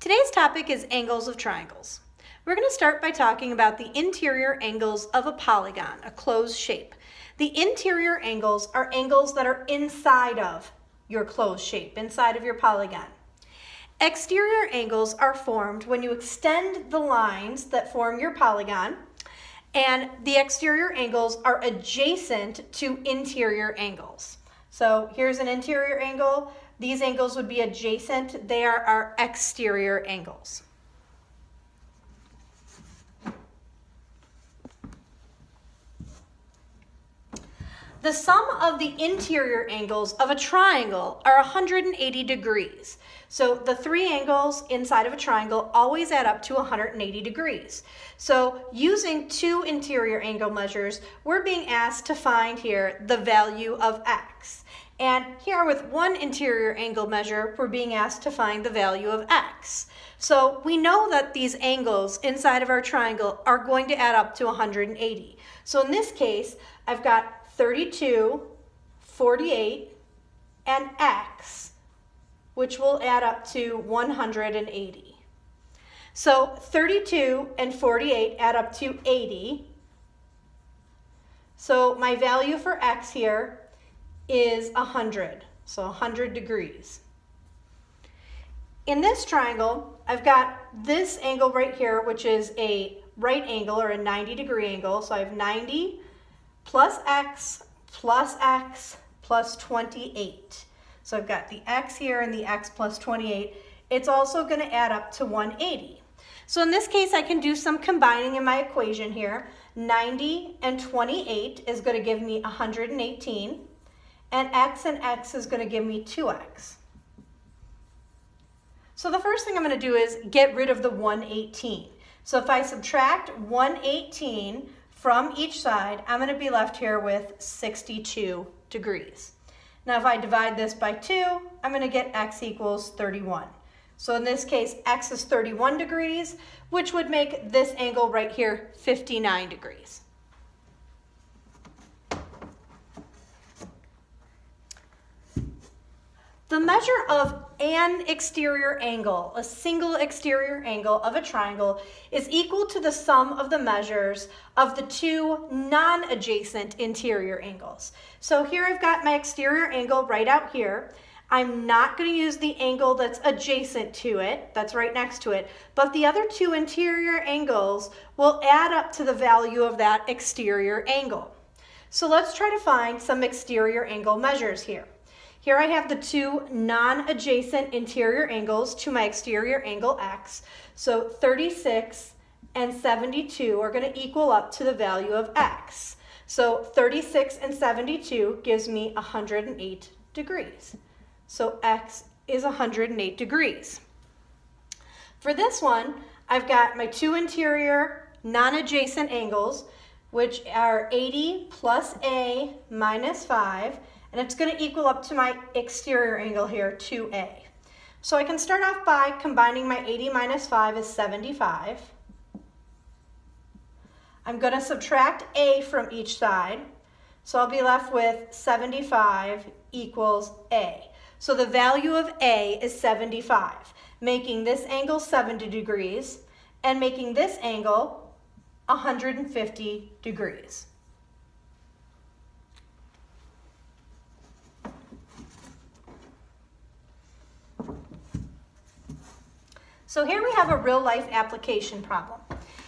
Today's topic is angles of triangles. We're going to start by talking about the interior angles of a polygon, a closed shape. The interior angles are angles that are inside of your closed shape, inside of your polygon. Exterior angles are formed when you extend the lines that form your polygon, and the exterior angles are adjacent to interior angles. So here's an interior angle. These angles would be adjacent. They are our exterior angles. The sum of the interior angles of a triangle are 180 degrees. So the three angles inside of a triangle always add up to 180 degrees. So using two interior angle measures, we're being asked to find here the value of x. And here with one interior angle measure, we're being asked to find the value of x. So we know that these angles inside of our triangle are going to add up to 180. So in this case, I've got 32, 48, and x, which will add up to 180. So 32 and 48 add up to 80. So my value for x here is 100, so 100 degrees. In this triangle, I've got this angle right here, which is a right angle or a 90-degree angle. So I have 90 plus x plus 28. So I've got the x here and the x plus 28. It's also going to add up to 180. So in this case, I can do some combining in my equation here. 90 and 28 is going to give me 118. And x is going to give me 2x. So the first thing I'm going to do is get rid of the 118. So if I subtract 118 from each side, I'm going to be left here with 62 degrees. Now if I divide this by 2, I'm going to get x equals 31. So in this case, x is 31 degrees, which would make this angle right here 59 degrees. The measure of an exterior angle, a single exterior angle of a triangle, is equal to the sum of the measures of the two non-adjacent interior angles. So here I've got my exterior angle right out here. I'm not going to use the angle that's adjacent to it, that's right next to it, but the other two interior angles will add up to the value of that exterior angle. So let's try to find some exterior angle measures here. Here I have the two non-adjacent interior angles to my exterior angle x. So 36 and 72 are going to equal up to the value of x. So 36 and 72 gives me 108 degrees. So x is 108 degrees. For this one, I've got my two interior non-adjacent angles, which are 80 plus a minus 5. And it's going to equal up to my exterior angle here, 2a. So I can start off by combining my 80 minus 5 is 75. I'm going to subtract a from each side. So I'll be left with 75 equals a. So the value of a is 75, making this angle 70 degrees and making this angle 150 degrees. So here we have a real-life application problem.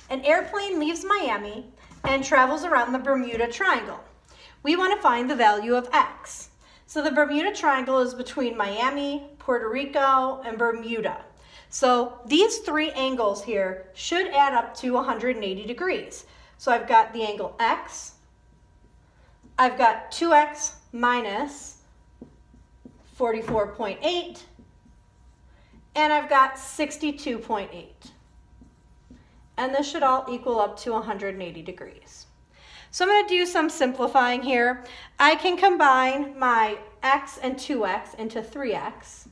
An airplane leaves Miami and travels around the Bermuda Triangle. We want to find the value of x. So the Bermuda Triangle is between Miami, Puerto Rico, and Bermuda. So these three angles here should add up to 180 degrees. So I've got the angle x, I've got 2x minus 44.8, and I've got 62.8. And this should all equal up to 180 degrees. So I'm going to do some simplifying here. I can combine my x and 2x into 3x.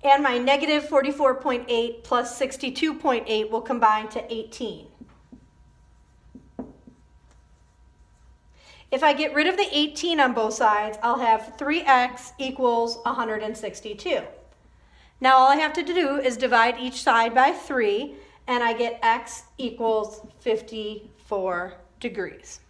And my negative 44.8 plus 62.8 will combine to 18. If I get rid of the 18 on both sides, I'll have 3x equals 162. Now all I have to do is divide each side by 3, and I get x equals 54 degrees.